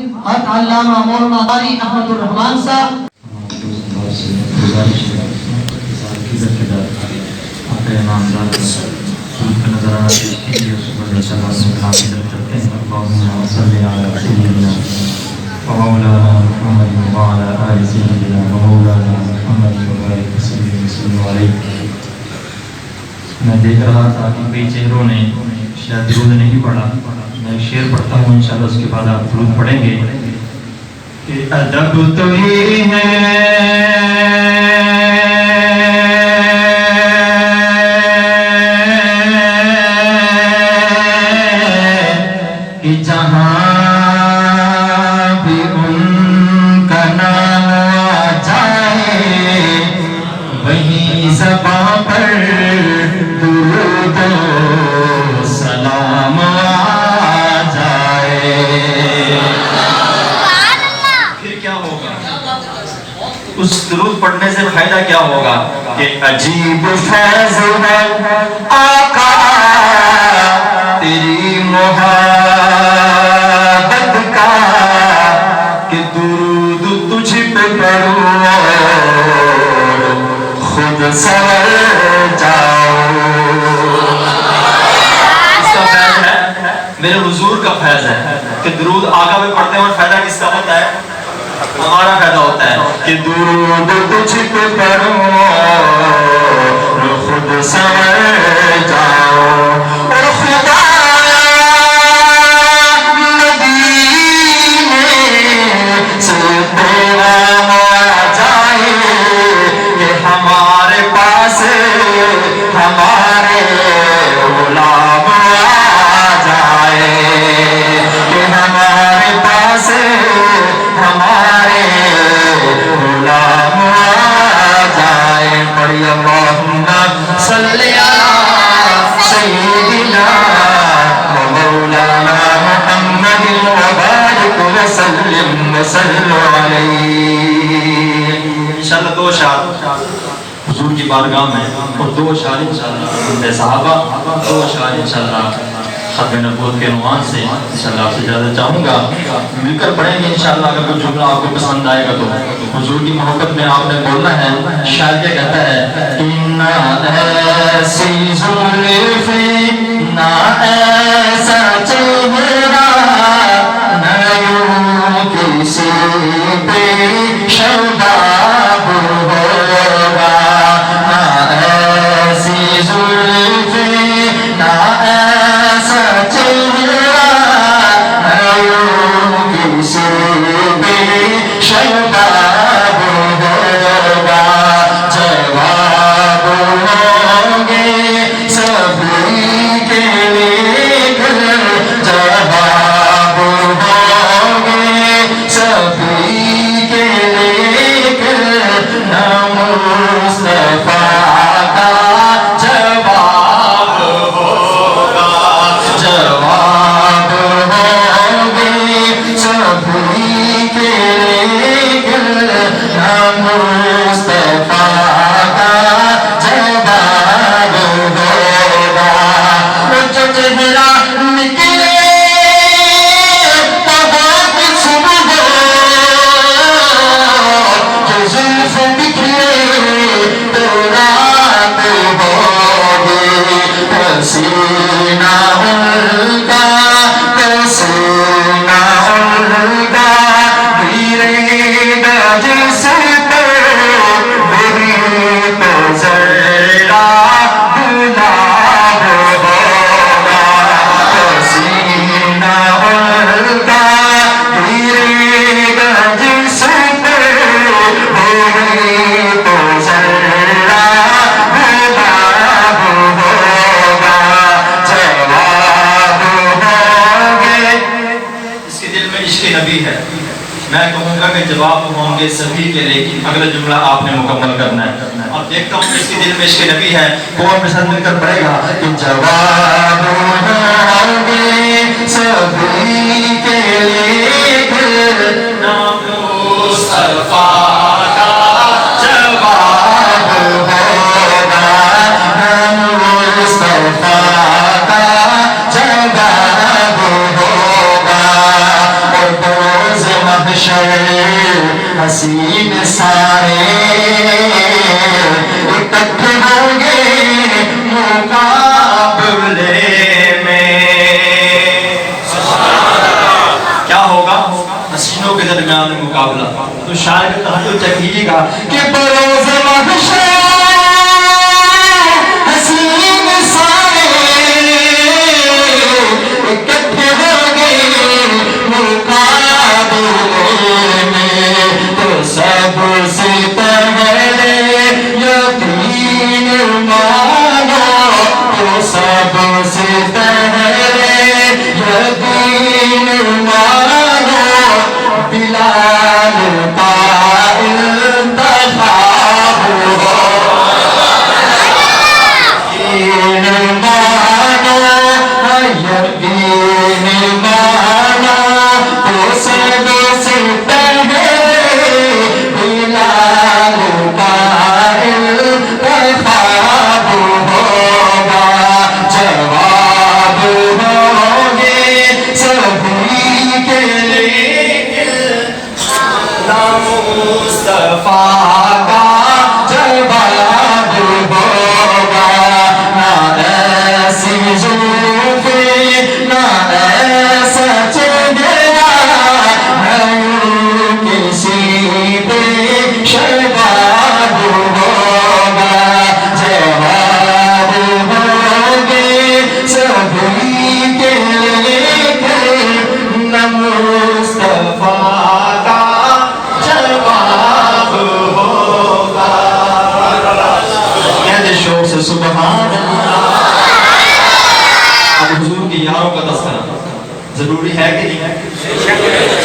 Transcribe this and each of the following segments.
حضرت علامہ مولانا قاری احمد الرحمان صاحب ومولانا محمد وعلى آل سيدنا ومولانا محمد وبارك وسلم عليه. میں دیکھ رہا تھا کہ کئی چہروں نے شاید درود نہیں پڑھا. میں ایک شعر پڑھتا ہوں، انشاءاللہ اس کے بعد آپ درود پڑھیں گے. کہ ادب تو یہ ہے کہ جہاں زباں پر درود و سلام آ جائے. پھر کیا ہوگا؟ اس درود پڑھنے سے فائدہ کیا ہوگا؟ کہ عجیب فیض ہے آقا تیری محبت کا کہ درود تجھ پہ پڑھوں خود سور جاؤ. اس کا فیض ہے، میرے حضور کا فیض ہے کہ درود آقا پہ پڑھتے ہیں اور فائدہ کس کا ہوتا ہے؟ ہمارا فائدہ ہوتا ہے کہ درود تجھ پہ پڑھو خود سور جاؤ. اور خدا ہمارے غلام آ جائے کہ ہمارے پاس ہمارے غلام آ جائے. پڑھی اللہم صلی علی سیدنا مولانا محمد وبارک وسلم علیہ. انشاءاللہ دو اشعار حضور کی بارگاہ میں اور دو اشعار انشاءاللہ بے صحابہ، دو اشعار انشاءاللہ ختم نبوت کے عنوان سے انشاءاللہ آپ سے اجازت چاہوں گا. مل کر پڑھیں گے انشاءاللہ. اگر کوئی جملہ آپ کو پسند آئے گا تو حضور کی محبت میں آپ نے بولنا ہے. شاعر کیا کہتا ہے؟ نہ ایسی زلفیں نہ ایسا چہرہ نہ یوں کسی پہ شباب ہوگا. نہ ایسی زلفیں نہ ایسا چہرہ نہ یوں کسی پہ شباب ہوگا. جواب ہوں گے سبھی کے لیکن جواب ہوں گے سبھی کے لیکن نام مصطفیٰ کا جواب ہوگا. جواب ہوں گے سبھی کے لیکن نام مصطفیٰ کا جواب ہوگا. وہ جو چہرہ نکلے تباہ صبح ہو جو زلف نکلے تو رات ہوگی. پسینہ ان کا پسینہ ان کا گرے گا جس پہ میری تو ذرا گناہ ہوگا. پسینہ ان کا گرے گا جس پہ میری تو ذرا گناہ ہوگا. جواب ہوں گے. اس کے دل میں عشق نبی ہے. میں کہوں گا کہ جواب ہوں گے سبھی کے لیکن اگلا جملہ آپ نے مکمل کرنا ہے. اور دیکھتا ہوں اس کے دل میں عشق نبی ہے کون کے ساتھ مل کر پڑھے گا. کہ جواب ہوں گے سبھی کے لیکن نام مصطفیٰ کا جواب ہوگا. نام مصطفیٰ کا جواب ہوگا. اور حسین سارے اکٹھے ہوں گے مقابلے میں. کیا ہوگا؟ حسینوں کے درمیان مقابلہ. تو شاعر کا تحدث چکیے گا کہ بروز محشر حسین سارے اکٹھے ہوں گے مقابلے میں. تو سب سے پہلے یقین مانو، تو سب سے پہلے یقین مانو، بلال کا انتخاب ہو. یقین مانو، یقین مانو، تو سب سے پہلے بلال کا انتخاب ہوگا. جواب ہوں گے سبھی کے لیے مصطفیٰ کا جواب ہوگا. نہ ایسی زلفیں نہ ایسا چہرہ، نہ کسی پہ شباب ہوگا. جواب ہوں گے سبھی کے لیے نہ مصطفیٰ کا جواب ہوگا. کہتے شوق سے سبحان اللہ. اب حضور کی یاروں کا تذکرہ ضروری ہے کہ نہیں؟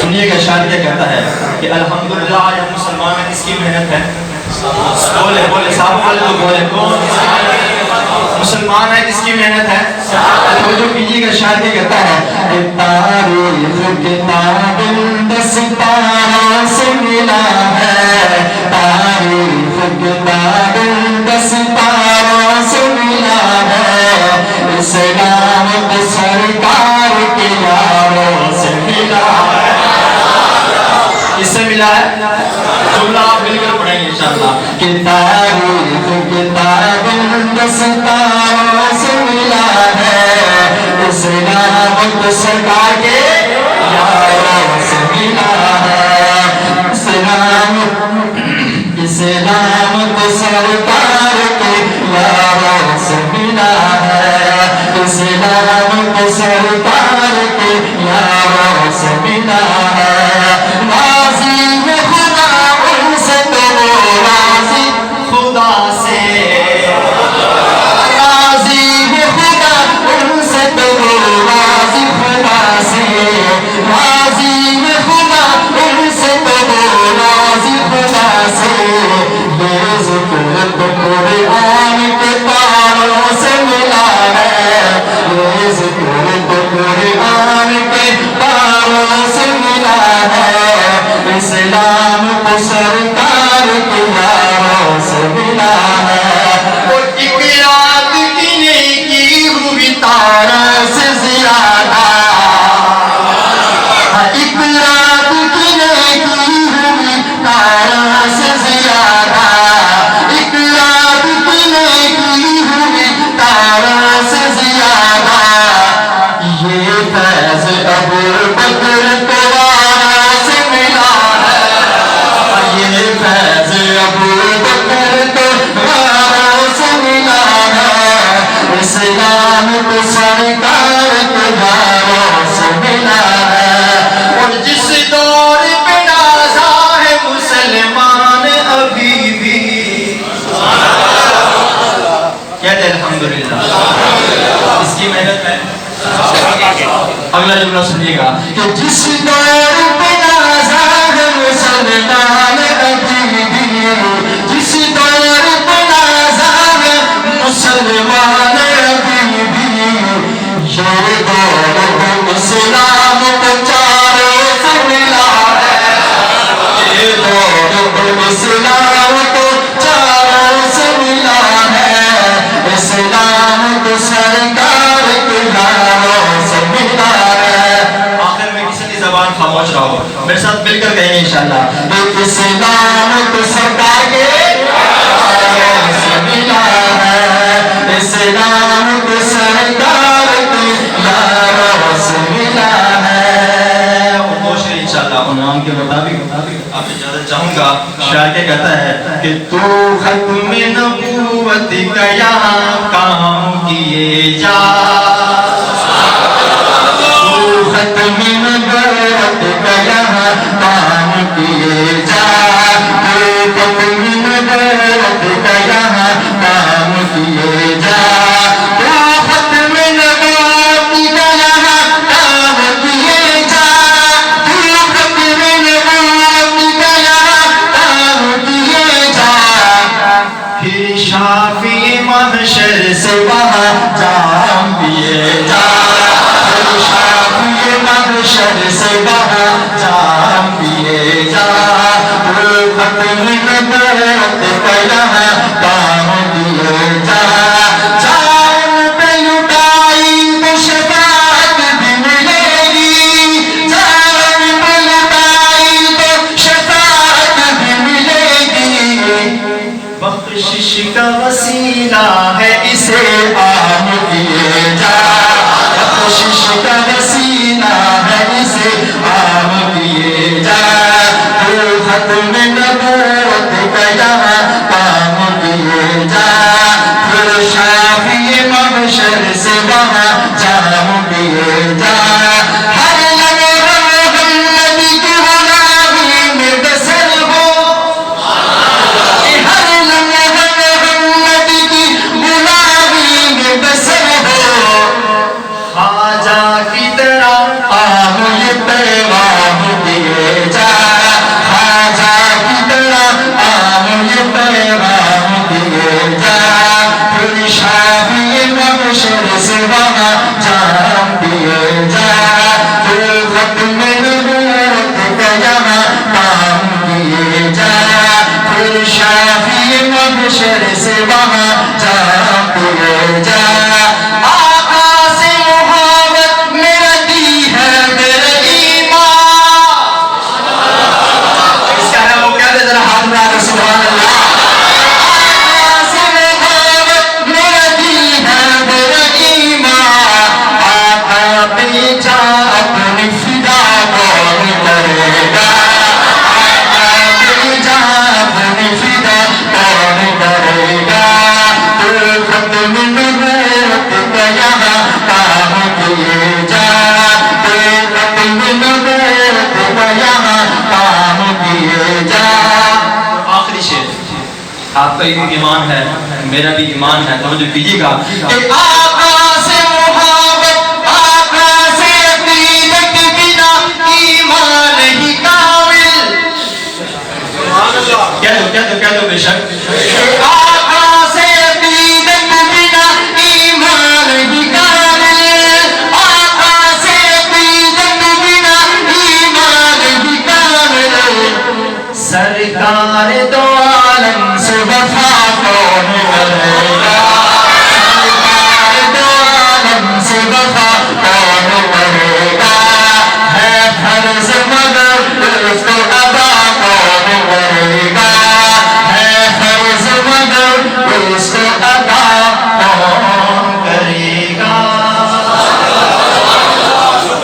سنیے گا شاعر کیا کہتا ہے کہ الحمدللہ یہ مسلمان ہے، کس کی محنت ہے؟ بولے بولے صاحب والے تو بولے کون؟ مسلمان ہے، کس کی محنت ہے؟ توجہ کیجیے گا شاعر کیا کہتا ہے کہ تاریخ کتاب دستاروں سے ملا ہے، تاریخ کتاب دستاروں سے ملا ہے، اسلام کی سرکار کے یاروں سے ملا ہے. کس سے ملا ہے؟ جملہ آپ مل کر پڑھیں گے انشاءاللہ کہ تاریخ کتاب دستاروں سے ملا ہے، اسلام کی سرکار کے یاروں سے ملا ہے. اسلام کو سرکار کے یاروں سے ملا ہے، اسلام کو سرکار کے یاروں سے ملا ہے. راضی ہے خدا ان سے تو وہ راضی خدا سے، راضی ہے خدا ان سے تو وہ راضی خدا سے، راضی ہے خدا ان سے تو وہ راضی خدا سے. یہ ذکر تو قرآن کے پاروں سے ملا ہے، یہ ذکر تو قرآن کے پاروں سے ملا ہے، اسلام کو سرکار کے یاروں سے ملا ہے. وہ ایک رات کی نیکی ہوئی تاروں سے زیادہ، ایک رات کی نیکی ہوئی تاروں سے زیادہ، ایک رات کی نیکی ہوئی تاروں سے زیادہ. یہ فیض ابو بکر کو واروں سے ملا ہے، یہ فیض ابو بکر کو واروں سے ملا ہے، اسلام کو سرکار کے یاروں سے ملا ہے. اور جس دور پہ نازا ہے مسلمان ابھی بھی، کہتے ہیں الحمدللہ. اس کی محنت ہے. اگلا جملہ سنیے گا کہ جس دور پہ نازا ہے مسلمان ابھی بھی، جس دور پہ نازا ہے مسلمان ابھی بھی، یہ دور اسلام کو چاروں سے ملا ہے، یہ دور اسلام کو چاروں سے ملا ہے، اسلام کو سرکار کے یاروں سے ملا ہے. آخر میں کسی کی زبان خاموش رہو. میرے ساتھ مل کر کہیں گے انشاءاللہ. اسلام تو سرکار کے یار سے ملا ہے اسلام تو سرکار کے یار سے ملا ہے. اور دو شعر انشاءاللہ عنوان کے مطابق آپ سے اجازت چاہوں گا. شاعر کیا کہتا ہے کہ تو ختم نبوت کا یہاں کام کیے جا ختم نبوت کا یہاں کام کیے جا ختم نبوت کا یہاں کام کیے جا ختم نبوت کا یہاں کام کیے جا ختم نبوت کا یہاں کام کیے جا. پھر شافی محشر سے وہاں جام پیے جا محشر سے وہاں جام پیے جا ختم نبوت کا یہاں کام کیے جا. جان پہ لٹائی تو شفاعت بھی ملے گی جان پہ لٹائی تو شفاعت بھی ملے گی. بخشش کا وسیلہ ہے اسے عام کیے جا بخشش کا وسیلہ ہے اسے عام کیے جا ختم نبوت کا یہاں کام کیے جا پھر شافی محشر سے وہاں جام کیے جا. ہر لمحہ محمد کی غلامی میں بسر ہو ہر لمحہ محمد کی غلامی میں بسر ہو. خواجہ کی طرح آم یہ پیغام دیے جا خواجہ کی طرح آم یہ پیغام دیے جا پھر شافی محشر سے وہاں جام دیے جا پھر ختم نبوت کا یہاں کام کیے جا پھر شافی محشر سے وہاں جام دیے جا. آقا سے محبت میرا دی ہے میرے ایمان. اس کا ہے وہ کہہ دے ذرا ہاتھ میں آ کر سبحان اللہ. آقا سے محبت میرا دی ہے میرے ایمان. آقا پہ جا اپنی فدا کون کرے گا آقا پہ جا اپنی فدا کون کرے گا. تو ختم نبوت کا یہاں کام کیے جا تو ختم نبوت کا یہاں کام کیے جا. آخری شعر. آپ کا بھی ایمان ہے میرا بھی ایمان ہے. توجہ کیجیے گا. کہ آقا سے محبت آقا سے عقیدت بنا ایمان ہی کامل. کہہ دو بے شک